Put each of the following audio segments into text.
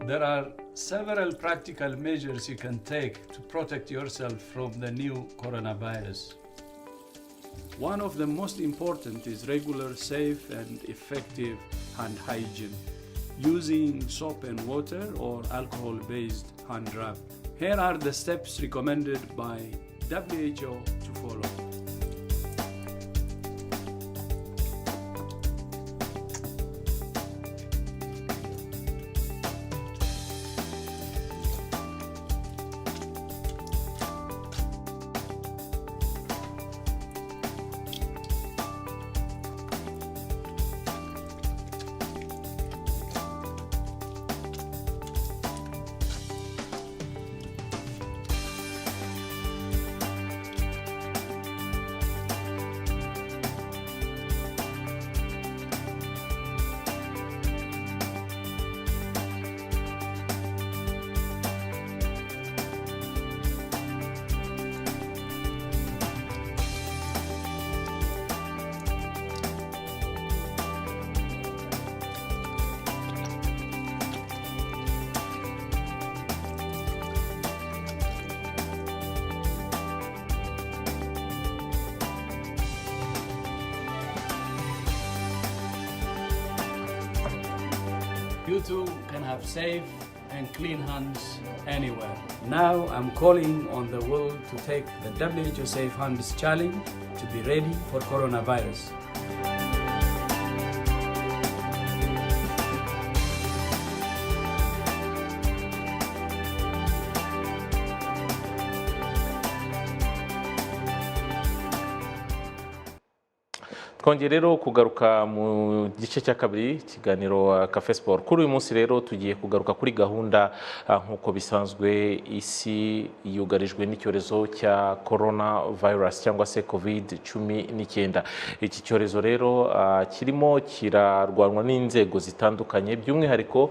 There are several practical measures you can take to protect yourself from the new coronavirus. One of the most important is regular, safe, and effective hand hygiene, using soap and water or alcohol-based hand rub. Here are the steps recommended by WHO to follow. You too can have safe and clean hands anywhere. Now I'm calling on the world to take the WHO Safe Hands Challenge to be ready for coronavirus. Twongeye rero kugaruka mu gice cya kabiri kiganiro CAFÉSPORT. Kuri uyu munsi rero tugiye kugaruka kuri gahunda nk'uko bisanzwe isi yugarijwe n'icyorezo cya coronavirus cyangwa se COVID-19. Iki cyorezo rero kirimo kirarwanwa n'inzego zitandukanye, by'umwihariko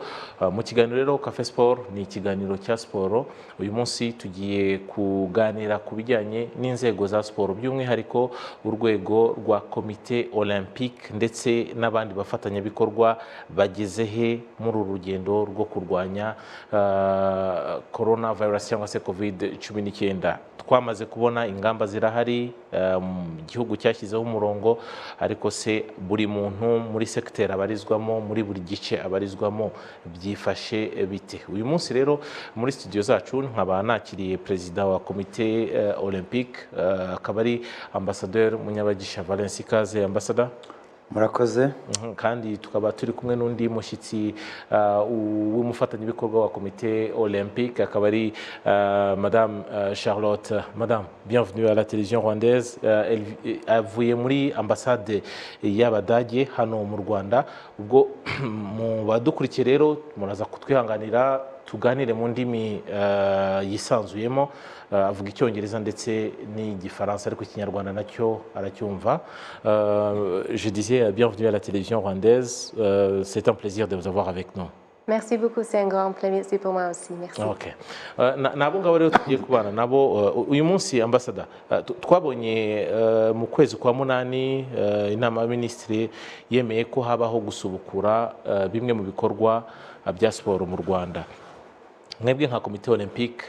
mu kiganiro rero CAFÉSPORT ni ikiganiro cya siporo. Uyu munsi tugiye kuganira ku bijyanye n'inzego za siporo, by'umwihariko urwego rwa komite olympique ndetse n'abandi bafatanyabikorwa bageze he muri uru rugendo rwo kurwanya coronavirus cyangwa se COVID-19. Twamaze kubona ingamba zirahari, igihugu cyashyizeho umurongo, ariko se buri muntu muri secteur abarizwamo, muri buri gice abarizwamo byifashe bite? Uyu munsi rero muri studio zacu nkaba nakiriye perezida wa komite olympique, akaba ari ambassadeur Munyabagisha Valens. Ikaze ambassadeur. Murakoze. Kandi tukaba turi kumwe n'undi mushyitsi w'umufatanyabikorwa wa komite olympique, akaba ari madame Charlotte. Madame, bienvenue à la télévision rwandaise. Avuye muri ambassade y'Abadage hano mu Rwanda. Ubwo mu badukurikiye rero muraza kutwihanganira tuganire mu ndimi yisanzuyemo, avuga icyongereza ndetse n'igifaransa, ariko ikinyarwanda nacyo aracyumva. Je disais bienvenue à la télévision rwandaise. C'est un plaisir de vous avoir avec nous. Merci beaucoup, c'est un grand plaisir pour moi aussi. Merci. Okay. Nabo ngabo rero tugiye kubana nabo uyu munsi ambassador. Twabonye mu kwezi kwa munani inama y'Abaminisitiri yemeye ko habaho gusubukura bimwe mu bikorwa bya siporo mu Rwanda. Mwebwe nka komite olympique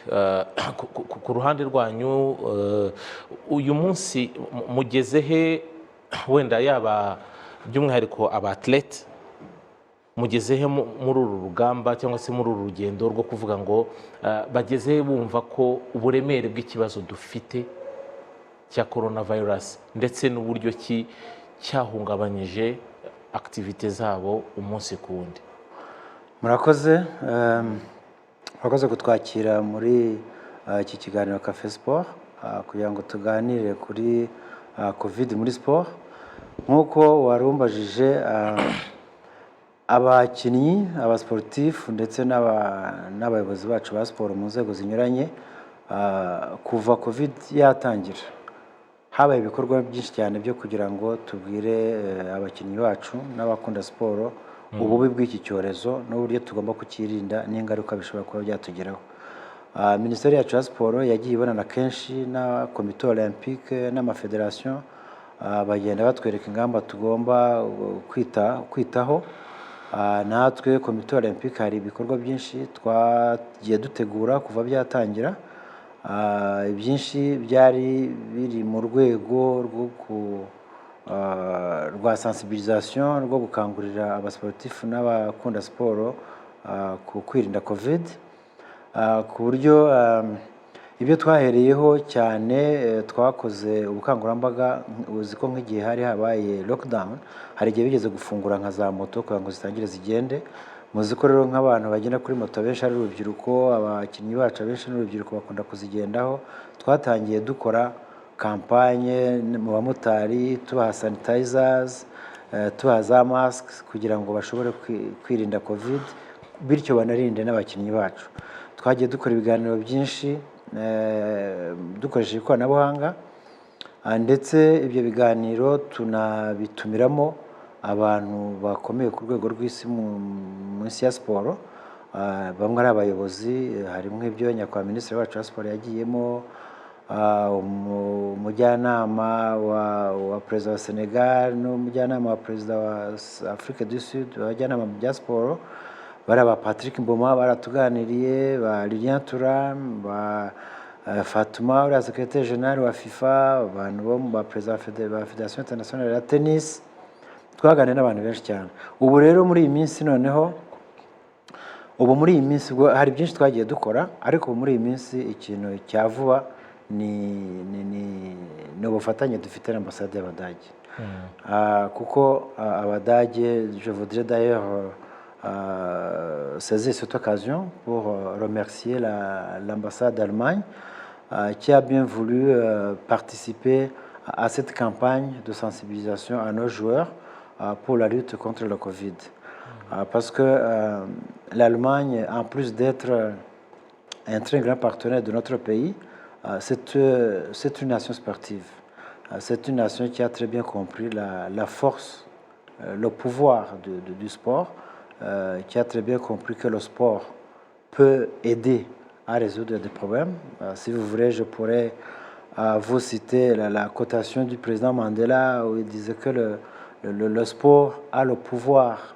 ku ruhande rwanyu uyu munsi mugeze he, wenda yaba by'umwihariko abatlete mugeze he muri uru rugamba cyangwa se muri uru rugendo rwo kuvuga ngo bageze bumva ko uburemere bw'ikibazo dufite cya coronavirus ndetse n'uburyo ki cyahungabanyije activite zabo umunsi ku wundi? Murakoze. Murakoze kutwakira muri iki kiganiro CAFÉSPORT kugira ngo tuganire kuri COVID muri sport. Nk'uko warumbajije, abakinnyi, abasportif ndetse n'abayobozi bacu ba siporo mu nzego zinyuranye, kuva COVID yatangira habaye ibikorwa byinshi cyane byo kugira ngo tubwire abakinnyi bacu n'abakunda siporo ububi bw'iki cyorezo n'uburyo tugomba kukirinda n'ingaruka bishobora kuba byatugeraho. Minisiteri yacu ya siporo yagiye ibonana kenshi na komite olympique n'amafederation, bagenda batwereka ingamba tugomba kwitaho natwe komite olympique hari ibikorwa byinshi twagiye dutegura kuva byatangira. Ibyinshi byari biri mu rwego rwa sensibilisation rwo gukangurira abasportifu n'abakunda siporo ku kwirinda covid, ku buryo ibyo twahereyeho cyane twakoze ubukangurambaga. Uzi ko nk'igihe hari habaye lockdown, hari igihe bigeze gufungura nka za moto kugira ngo zitangire zigende. Muzi ko rero nk'abantu bagenda kuri moto benshi ari urubyiruko, abakinnyi bacu benshi n'urubyiruko bakunda kuzigendaho. Twatangiye dukora kampanye mu bamotari tubaha sanitizers, tubaha za masks kugira ngo bashobore kwirinda covid, bityo banarinde n'abakinnyi bacu. Twagiye dukora ibiganiro byinshi dukoresheje ikoranabuhanga, ndetse ibyo biganiro tunabitumiramo abantu bakomeye ku rwego rw'isi mu isi ya siporo. Bamwe ari abayobozi, harimo nk'ibyo nyakubahwa minisitiri wacu wa siporo yagiyemo, umujyanama wa perezida wa Senegal n'umujyanama wa perezida wa Afrique du Sud, abajyanama mu bya siporo bari aba Patrick Mboma baratuganiriye, ba Lilian Thuram, ba Fatuma uriya secrétaire général wa FIFA, abantu bo ba perezida ba Federation Internationale ya Tennis. Twaganiriye n'abantu benshi cyane. Ubu rero muri iyi minsi noneho hari byinshi twagiye dukora, ariko muri iyi minsi ikintu cya vuba ni ubufatanye dufite n'ambasade y'Abadage. Kuko Abadage, je voudrais d'ailleurs saisir cette occasion pour remercier l'ambassade d'Allemagne qui a bien voulu participer à cette campagne de sensibilisation à nos joueurs pour la lutte contre le Covid. Parce que l'Allemagne, en plus d'être un très grand partenaire de notre pays, c'est une nation sportive. C'est une nation qui a très bien compris la force, le pouvoir du sport, qui a très bien compris que le sport peut aider à résoudre des problèmes. Si vous voulez, je pourrais vous citer la cotation du président Mandela où il disait que le sport a le pouvoir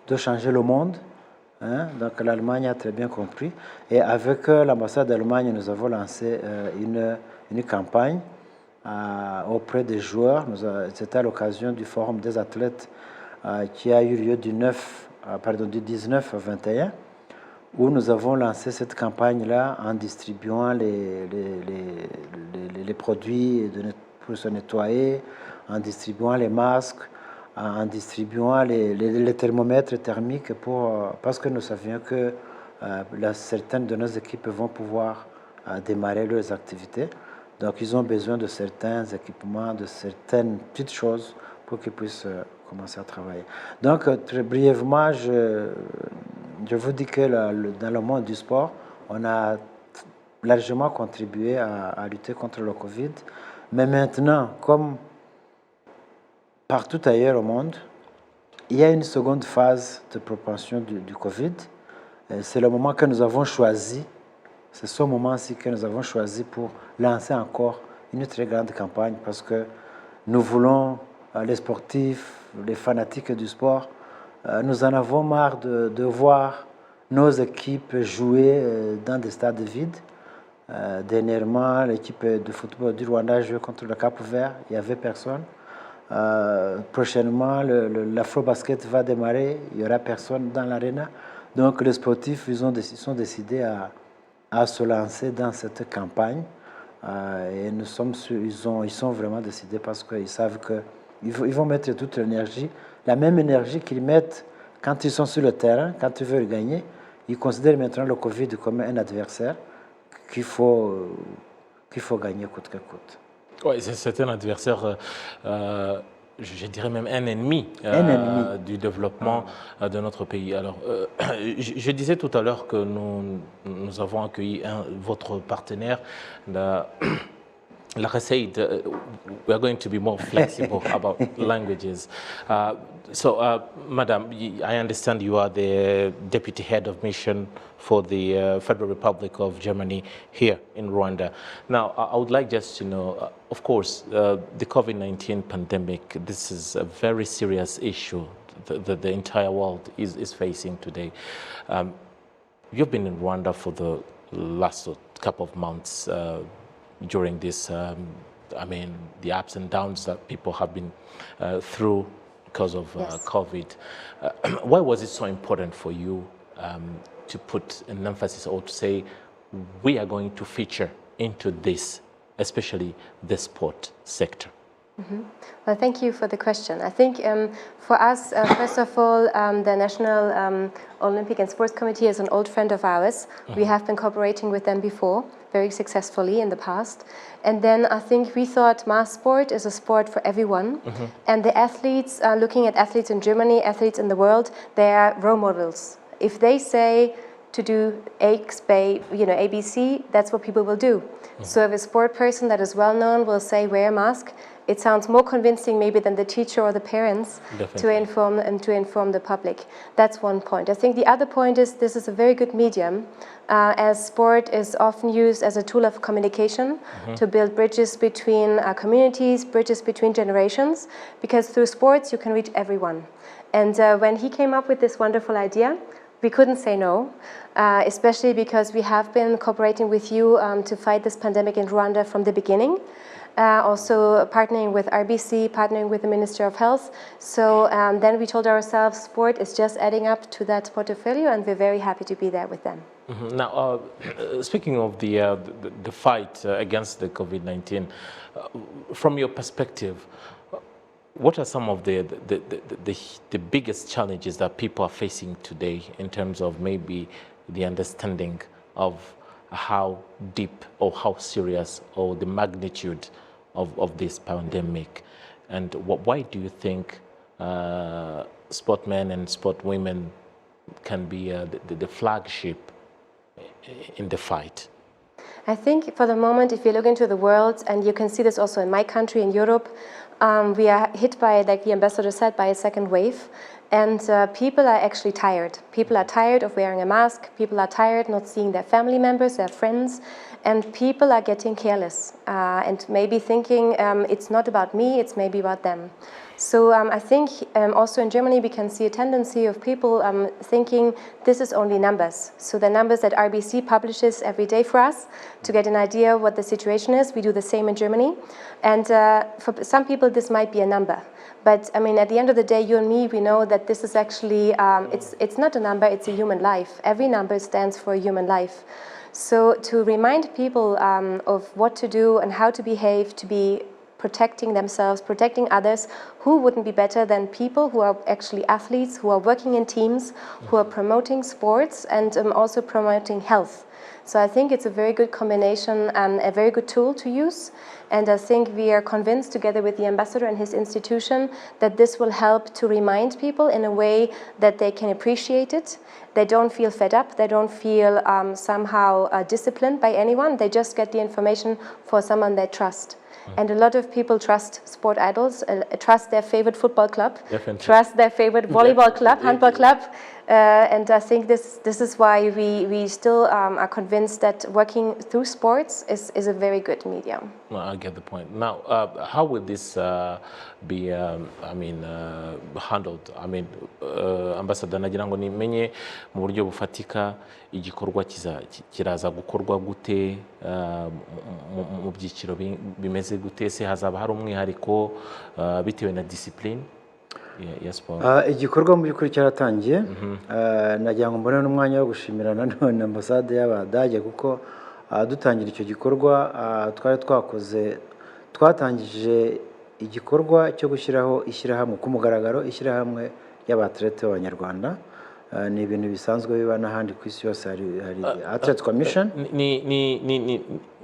de changer le monde. Donc l'Allemagne a très bien compris. Et avec l'ambassade d'Allemagne, nous avons lancé une campagne auprès des joueurs. C'était à l'occasion du forum des athlètes qui a eu lieu du 19 au 21, où nous avons lancé cette campagne-là en distribuant les produits pour se nettoyer, en distribuant les masques, en distribuant les thermomètres thermiques parce que nous savions que certaines de nos équipes vont pouvoir démarrer leurs activités. Donc ils ont besoin de certains équipements, de certaines petites choses pour qu'ils puissent commencer à travailler. Donc très brièvement, je vous dis que dans le monde du sport, on a largement contribué à lutter contre le Covid. Mais maintenant, comme partout ailleurs au monde, il y a une seconde phase de propension du Covid. C'est le moment que nous avons choisi, c'est ce moment-ci que nous avons choisi pour lancer encore une très grande campagne parce que nous voulons, les sportifs, les fanatiques du sport, nous en avons marre de voir nos équipes jouer dans des stades vides. Dernièrement, l'équipe de football du Rwanda jouait contre le Cap-Vert, il n'y avait personne. Prochainement, l'Afro-Basket va démarrer, il n'y aura personne dans l'aréna. Donc les sportifs, ils sont décidés à se lancer dans cette campagne. Et ils sont vraiment décidés parce qu'ils savent qu'ils vont mettre toute l'énergie, la même énergie qu'ils mettent quand ils sont sur le terrain, quand ils veulent gagner. Ils considèrent maintenant le Covid comme un adversaire qu'il faut gagner coûte que coûte. Oui, c'est un adversaire, je dirais même un ennemi, du développement de notre pays. Alors, je disais tout à l'heure que nous avons accueilli votre partenaire, like I said, we are going to be more flexible about languages. Madam, I understand you are the Deputy Head of Mission for the Federal Republic of Germany here in Rwanda. Now, I would like just to know, of course, the COVID-19 pandemic, this is a very serious issue the entire world is facing today. You've been in Rwanda for the last couple of months during this, I mean, the ups and downs that people have been through because of COVID. Why was it so important for you to put an emphasis or to say, we are going to feature into this, especially the sport sector? Well, thank you for the question. I think for us, first of all, the National Olympic and Sports Committee is an old friend of ours. We have been cooperating with them before, very successfully in the past. And then I think we thought mass sport is a sport for everyone. And the athletes, looking at athletes in Germany, athletes in the world, they are role models. If they say to do X, ABC, that's what people will do. So if a sport person that is well known will say wear a mask, it sounds more convincing maybe than the teacher or the parents to inform the public. That's one point. I think the other point is this is a very good medium, as sport is often used as a tool of communication to build bridges between communities, bridges between generations, because through sports you can reach everyone. And when he came up with this wonderful idea, we couldn't say no, especially because we have been cooperating with you to fight this pandemic in Rwanda from the beginning. Also partnering with RBC, partnering with the Minister of Health. So then we told ourselves sport is just adding up to that portfolio, and we're very happy to be there with them. Now, speaking of the fight against the COVID-19, from your perspective, what are some of the biggest challenges that people are facing today in terms of maybe the understanding of how deep or how serious or the magnitude of this pandemic? And why do you think sportmen and sportwomen can be the flagship in the fight? I think for the moment, if you look into the world, and you can see this also in my country, in Europe, we are hit by, like the ambassador said, by a second wave. And people are actually tired. People are tired of wearing a mask. People are tired not seeing their family members, their friends. And people are getting careless and maybe thinking it's not about me, it's maybe about them. So I think also in Germany we can see a tendency of people thinking this is only numbers. So the numbers that RBC publishes every day for us to get an idea of what the situation is, we do the same in Germany. And for some people this might be a number. But I mean, at the end of the day, you and me, we know that this is actually, it's not a number, it's a human life. Every number stands for a human life. So to remind people of what to do and how to behave, to be protecting themselves, protecting others, who wouldn't be better than people who are actually athletes, who are working in teams, who are promoting sports and also promoting health. So I think it's a very good combination and a very good tool to use. And I think we are convinced, together with the ambassador and his institution, that this will help to remind people in a way that they can appreciate it. They don't feel fed up. They don't feel somehow disciplined by anyone. They just get the information for someone they trust. And a lot of people trust sport idols, trust their favorite football club, trust their favorite volleyball club, handball club. And I think this is why we still are convinced that working through sports is a very good medium. Well, I get the point. Now, how will this be handled? I mean, Ambassador, nagira ngo nimenye mu buryo bufatika igikorwa kiraza gukorwa gute, mu byiciro bimeze gute, se hazaba hari umwihariko bitewe na discipline ya sport? Igikorwa mu by'ukuri cyaratangiye. Nagira ngo mbone n'umwanya wo gushimira nanone ambasade y'Abadage kuko dutangira icyo gikorwa twatangije igikorwa cyo gushyiraho ishyirahamwe ku mugaragaro, ishyirahamwe y'abatlete b'Abanyarwanda. Ni ibintu bisanzwe biba n'ahandi ku isi yose, hari Athletes Commission.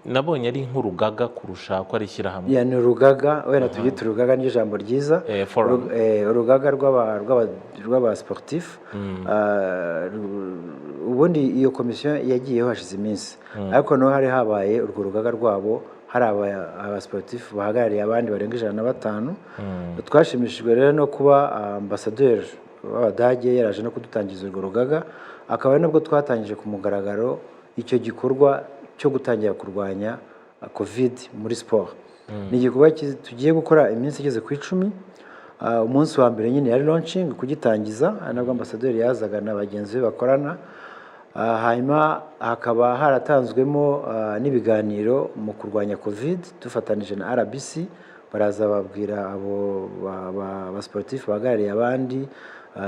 Nabonye ari nk'urugaga kurusha ko ari ishyirahamwe. Ni urugaga, wenda tubyita urugaga ni ijambo ryiza. Urugaga rw'abasportif. Ubundi iyo komisiyo yagiyeho hashize iminsi, ariko no hari habaye urwo rugaga rwabo, hari abasportif bahagarariye abandi barenga 105. Twashimishijwe rero no kuba ambassadeur w'Abadage yaraje no kudutangiza urwo rugaga, akaba ari nabwo twatangije ku mugaragaro icyo gikorwa cyo gutangira kurwanya COVID muri sport. Ni igikorwa tugiye gukora iminsi igeze ku 10. umunsi wa mbere nyine yari launching kugitangiza, nabwo ambasaderi yazaga na bagenzi be bakorana. Hanyuma hakaba haratanzwemo n'ibiganiro mu kurwanya covid dufatanije na RBC, baraza babwira abo ba sportif bahagarariye abandi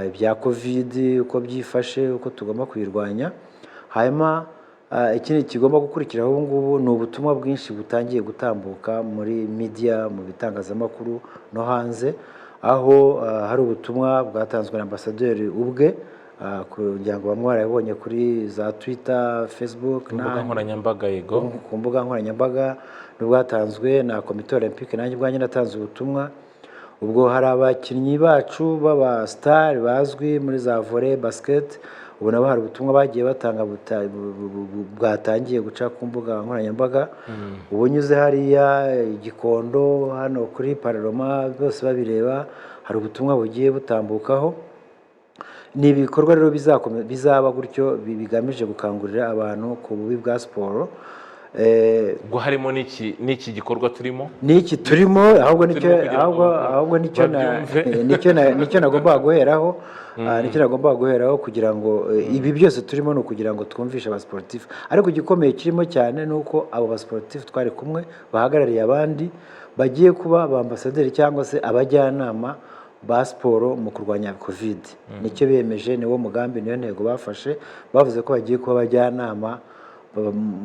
ibya covid uko byifashe, uko tugomba kuyirwanya. Hanyuma ikindi kigomba gukurikiraho ubu ngubu ni ubutumwa bwinshi butangiye gutambuka muri media, mu bitangazamakuru no hanze, aho hari ubutumwa bwatanzwe na ambasaderi ubwe kugira ngo bamwe barabonye kuri za Twitter, Facebook mbuga nkoranyambaga. Yego, ku mbuga nkoranyambaga n'ubwatanzwe na Komite Olympique, nanjye ubwanjye natanze ubutumwa. Ubwo hari abakinnyi bacu baba star bazwi muri za volley, basket, ubu nabo hari ubutumwa bagiye batanga bwatangiye guca ku mbuga nkoranyambaga. Ubu nyuze hariya Gikondo hano kuri Parlement bose babireba, hari ubutumwa bugiye butambukaho. Ni ibikorwa rero bizaba gutyo bigamije gukangurira abantu ku bubi bwa siporo. Ubwo harimo n'iki gikorwa turimo, n'iki turimo, ahubwo nicyo nagomba guheraho. Nicyo nagomba guheraho kugira ngo ibi byose turimo no kugira ngo twumvishe aba sportif. Ariko igikomeye kirimo cyane nuko abo ba sportif twari kumwe bahagarariye abandi bagiye kuba ba ambasaderi cyangwa se abajyanama ba siporo mu kurwanya covid. Nicyo bemeje, niwo mugambi, niyo ntego bafashe, bavuze ko bagiye kuba abajyanama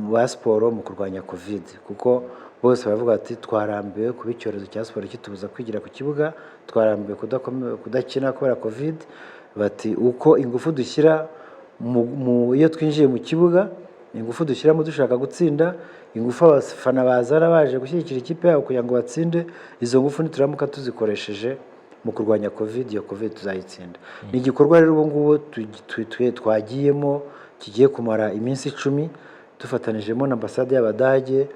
ba siporo mu kurwanya covid, kuko bose baravuga ati twarambiwe kuba icyorezo cya siporo kitubuza kwigira ku kibuga, twarambiwe kudakina kubera covid. Bati uko ingufu dushyira iyo twinjiye mu kibuga, ingufu dushyiramo dushaka gutsinda, ingufu abafana bazana baje gushyigikira ikipe yabo kugira ngo batsinde, izo ngufu nituramuka tuzikoresheje mu kurwanya covid, iyo covid tuzayitsinda. Ni igikorwa rero ubu ngubu twagiyemo kigiye kumara iminsi 10 dufatanijemo na ambasade y'Abadage.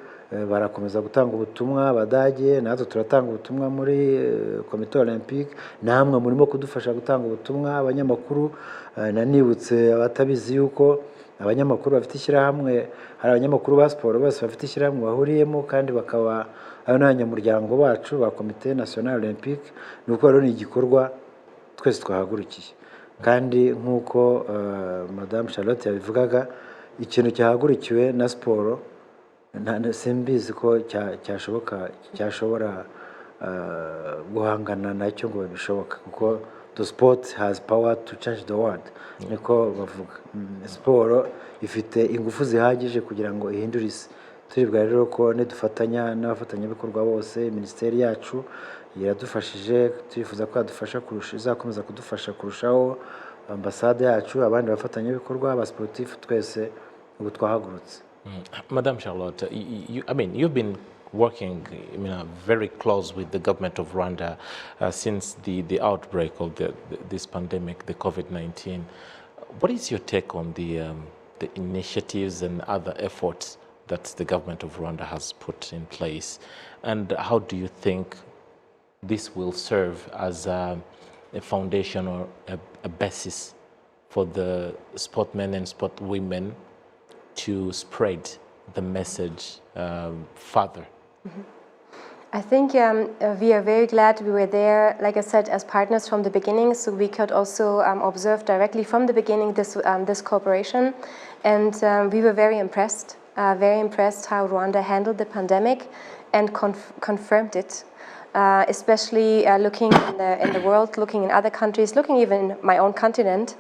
Barakomeza gutanga ubutumwa Abadage, natwe turatanga ubutumwa muri Komite Olympique, namwe murimo kudufasha gutanga ubutumwa. Abanyamakuru nanibutse abatabizi yuko abanyamakuru bafite ishyirahamwe, hari abanyamakuru ba siporo bose bafite ishyirahamwe bahuriyemo kandi bakaba ari n'abanyamuryango bacu ba Komite National Olympique. Nuko rero ni igikorwa twese twahagurukiye, kandi nk'uko Madame Charlotte yabivugaga, ikintu cyahagurikiwe na siporo simbizi ko cyashobora guhangana nacyo ngo bishoboka, kuko the sport has power to change the world, niko bavuga. Siporo ifite ingufu zihagije kugira ngo ihindure isi. Turibwa rero ko nidufatanya n'abafatanyabikorwa bose, minisiteri yacu iradufashije, turifuza ko yadufasha kurusha, izakomeza kudufasha kurushaho, ambasade yacu, abandi bafatanyabikorwa, aba sportif, twese ubu twahagurutse. Madame Charlotte, you've been working very close with the government of Rwanda since the outbreak of this pandemic, the COVID-19. What is your take on the initiatives and other efforts that the government of Rwanda has put in place, and how do you think this will serve as a foundation or a basis for the sportmen and sportwomen to spread the message further? I think we are very glad we were there, like I said, as partners from the beginning, so we could also observe directly from the beginning this cooperation, and we were very impressed how Rwanda handled the pandemic and confirmed it. Especially looking in the world, looking in other countries, looking even in my own continent.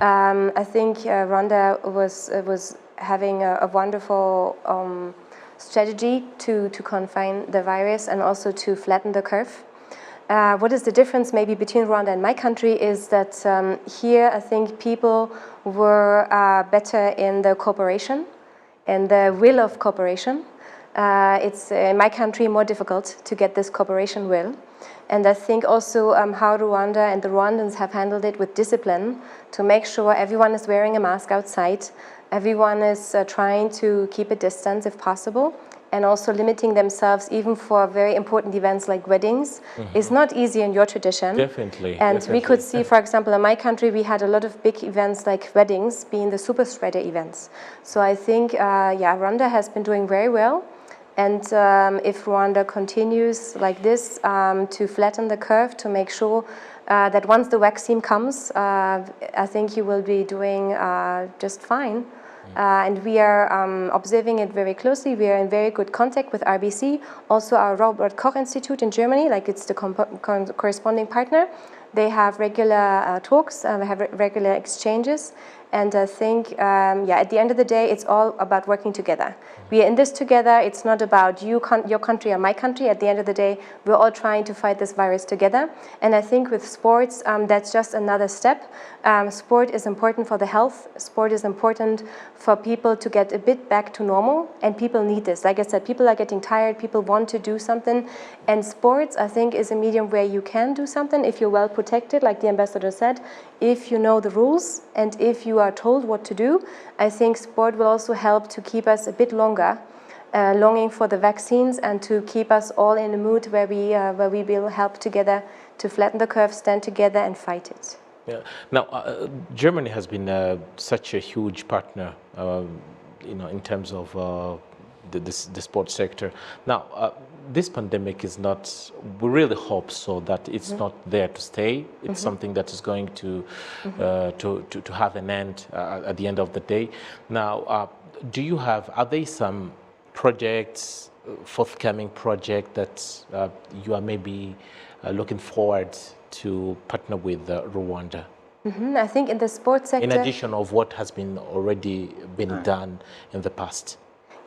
I think Rwanda was having a wonderful strategy to confine the virus and also to flatten the curve. What is the difference maybe between Rwanda and my country is that here I think people were better in the cooperation and the will of cooperation. It's in my country more difficult to get this cooperation will. And I think also how Rwanda and the Rwandans have handled it with discipline to make sure everyone is wearing a mask outside, everyone is trying to keep a distance if possible, and also limiting themselves even for very important events like weddings is not easy in your tradition. Definitely. And we could see, for example, in my country, we had a lot of big events like weddings being the super spreader events. So I think, Rwanda has been doing very well. And if Rwanda continues like this to flatten the curve, to make sure that once the vaccine comes, I think you will be doing just fine. And we are observing it very closely. We are in very good contact with RBC, also our Robert Koch Institute in Germany, like it's the corresponding partner. They have regular talks, they have regular exchanges. And I think, at the end of the day, it's all about working together. We are in this together. It's not about your country or my country. At the end of the day, we're all trying to fight this virus together. And I think with sports, that's just another step. Sport is important for the health. Sport is important for people to get a bit back to normal. And people need this. Like I said, people are getting tired. People want to do something. And sports, I think, is a medium where you can do something if you're well protected, like the ambassador said, if you know the rules and if you are told what to do. I think sport will also help to keep us a bit longer longing for the vaccines and to keep us all in a mood where we will help together to flatten the curve, stand together and fight it. Yeah. Now, Germany has been such a huge partner, in terms of the sports sector. Now, this pandemic is not, we really hope so that it's not there to stay. It's something that is going to have an end at the end of the day. Now, are there some projects, forthcoming project that you are maybe looking forward to partner with Rwanda? I think in the sports sector, in addition of what has been already been done in the past.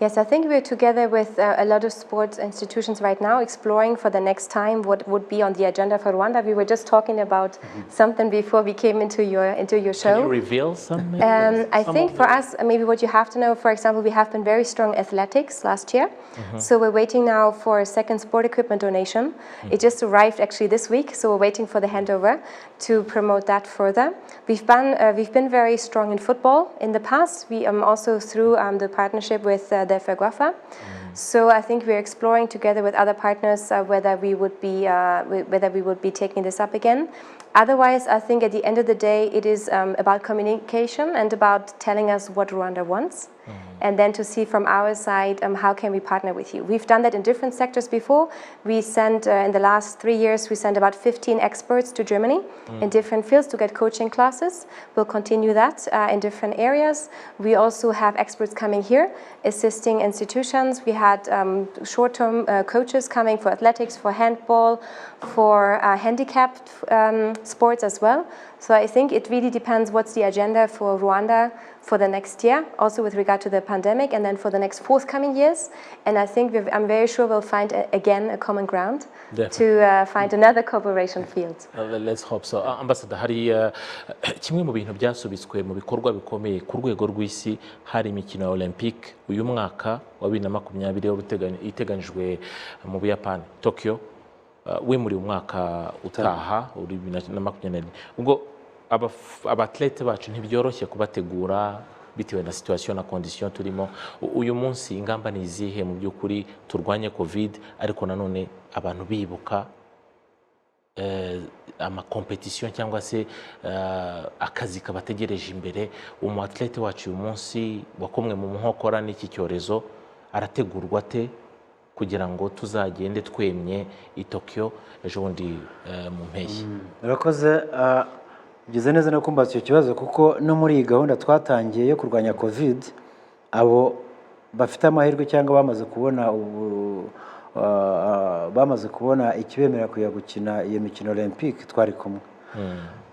Yes, I think we're together with a lot of sports institutions right now, exploring for the next time what would be on the agenda for Rwanda. We were just talking about something before we came into your show. Can you reveal some? I think for us, maybe what you have to know, for example, we have been very strong athletics last year. So we're waiting now for a second sport equipment donation. It just arrived actually this week, so we're waiting for the handover to promote that further. We've been very strong in football in the past. We also through the partnership with the FEGWAFA. So I think we're exploring together with other partners whether we would be taking this up again. Otherwise, I think at the end of the day, it is about communication and about telling us what Rwanda wants. And then to see from our side, how can we partner with you? We've done that in different sectors before. We sent, in the last 3 years, we sent about 15 experts to Germany in different fields to get coaching classes. We'll continue that in different areas. We also have experts coming here, assisting institutions. We had short-term coaches coming for athletics, for handball, for handicapped sports as well. So I think it really depends what's the agenda for Rwanda for the next year, also with regard to the pandemic, and then for the next forthcoming years. And I think I'm very sure we'll find again a common ground to find another cooperation field. Let's hope so. Ambassador, hari kimwe mu bintu byasubitswe mu bikorwa bikomeye ku rwego rw'isi, hari imikino ya Olympique uyu mwaka wa 2020 iteganyijwe mu Buyapani, Tokyo. We muri umwaka utaha uri 2024. Ubwo abatlete bacu ntibyoroshye kubategura bitewe na situation na condition turimo. Uyu munsi ingamba ni izihe mu byukuri turwanye covid, ariko nanone abantu bibuka ama competition cyangwa se akazi kabategereje imbere. Umu athlete wacu uyu munsi wakomwe mu nkokora n'iki cyorezo arategurwa te kugira ngo tuzagende twemye i Tokyo ejo bundi mu mpeshyi? Urakoze, byize neza no kumbaza icyo kibazo, kuko no muri iyi gahunda twatangiye yo kurwanya covid, abo bafite amahirwe cyangwa bamaze kubona ikibemerera kujya gukina iyo mikino Olympique twari kumwe.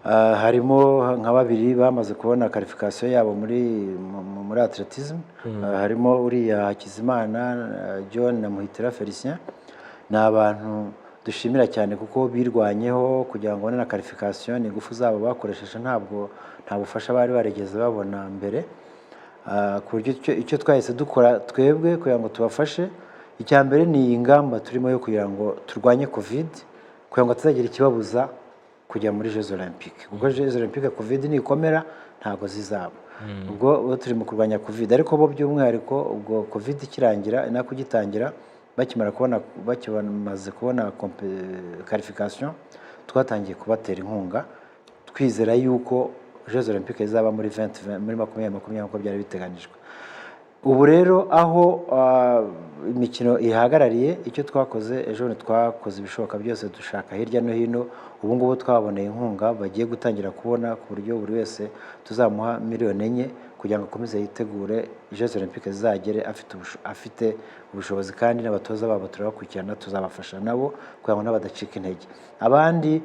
Harimo nka babiri bamaze kubona qualification yabo muri atletism. Harimo uriya Hakizimana John na Muhitira Felicien. Ni abantu dushimira cyane kuko birwanyeho kugira ngo na qualification, ingufu zabo bakoresheje ntabwo nta bufasha bari baregeze babona mbere. Ku buryo icyo twahise dukora twebwe kugira ngo tubafashe, icya mbere ni ingamba turimo yo kugira ngo turwanye covid, kugira ngo tuzagira ikibabuza kujya muri Jeux Olympiques. Ubwo Jeux Olympiques covid nikomera ntago zizaba. Ubwo turi mu kurwanya covid, ariko bo by'umwihariko ubwo covid ikirangira nakugitangira bakimaze kubona qualification, twatangiye kubatera inkunga twizera yuko Jeux Olympiques zizaba muri 2020 uko byari biteganijwe. ubu rero aho imikino ihagarariye icyo twakoze ejo twakoze ibishoboka byose dushaka hirya no hino ubu ngubu twaboneye inkunga bagiye gutangira kubona ku buryo buri wese tuzamuha miliyoni 4 kugira ngo akomeze yitegure Jeux Olympiques zizagere afite ubushobozi kandi n'abatoza babo turabakurikirana tuzabafasha nabo kugira ngo n'abadacika intege abandi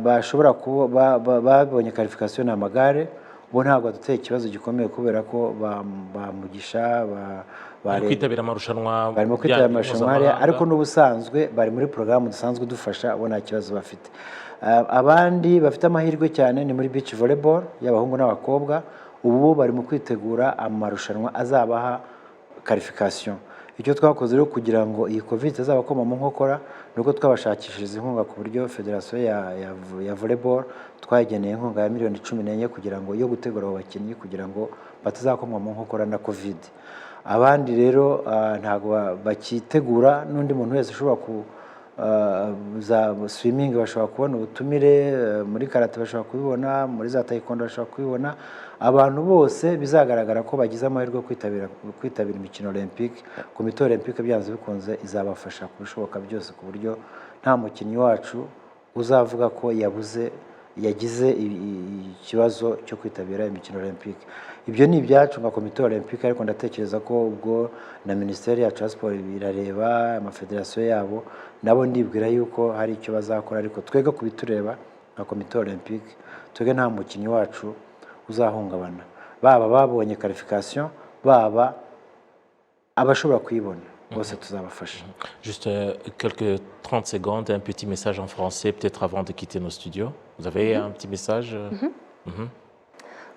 bashobora kuba babonye qualification n'amagare bo ntabwo duteye ikibazo gikomeye kubera ko bamugisha kwitabira amarushanwa barimo kwitabira amarushanwa ariko n'ubusanzwe bari muri programme dusanzwe dufasha abo nta kibazo bafite abandi bafite amahirwe cyane ni muri beach volleyball y'abahungu n'abakobwa ubu bari mu kwitegura amarushanwa azabaha qualification icyo twakoze rero kugira ngo iyi covid azabakoma mu nkokora nuko twabashakishiriza inkunga ku buryo federation ya volleyball twageneye inkunga ya miliyoni 14 kugira ngo yo gutegura abo bakinnyi kugira ngo batazakomwa mu nkokora na covid abandi rero ntago bakitegura n'undi muntu wese ushobora ku za swimming bashobora kubona ubutumire muri karate bashobora kubibona muri za taekwondo bashobora kubibona abantu bose bizagaragara ko bagize amahirwe kwitabira imikino olympique komite olympique byanze bikunze izabafasha kubishoboka byose ku buryo nta mukinnyi wacu uzavuga ko yagize ikibazo cyo kwitabira imikino olympique ibyo ni ibyacu nka komite olympique ariko ndatekereza ko ubwo na ministeri ya transport birareba amafederasiyo yabo nabo ndibwira yuko hari icyo bazakora ariko twega kubitureba nka komite olympique twege nta mukinnyi wacu uzahungabana baba babonye qualification baba abashobora kuyibona bose tuzabafasha. Juste quelques 30 secondes, un petit message en français peut-être avant de quitter nos studios. Vous avez un petit message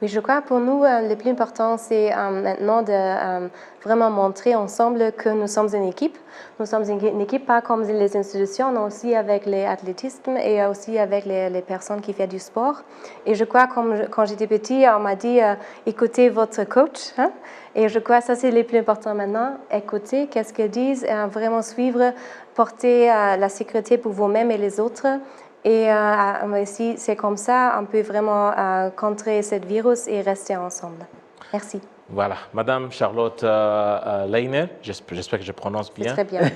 Oui, je crois pour nous, le plus important, c'est maintenant de vraiment montrer ensemble que nous sommes une équipe. Nous sommes une équipe, pas comme les institutions, mais aussi avec l'athlétisme et aussi avec les personnes qui font du sport. Et je crois, quand j'étais petit, on m'a dit, écoutez votre coach. Hein? Et je crois que ça, c'est le plus important maintenant. Écoutez, qu'est-ce qu'ils disent, vraiment suivre, porter la sécurité pour vous-même et les autres. Et aussi, c'est comme ça, on peut vraiment contrer ce virus et rester ensemble. Merci. Voilà, Madame Charlotte Leiner, j'espère que je prononce bien. Très bien.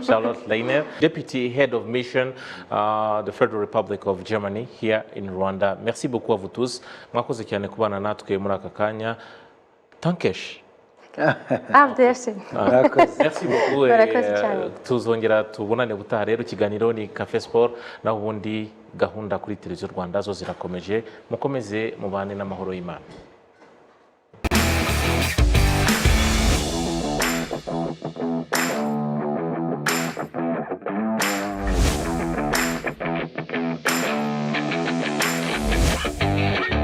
Charlotte Leiner, Deputy Head of Mission, the Federal Republic of Germany here in Rwanda. Merci beaucoup à vous tous. Mwakoze cyane kubana natwe muri aka kanya. Tankesh. Merci beaucoup. Tuzongera tubonane butaha rero ikiganiro ni Café Sport na ubundi gahunda kuri televiziyo Rwanda zo zirakomeje mukomeze mubane n'amahoro y'Imana.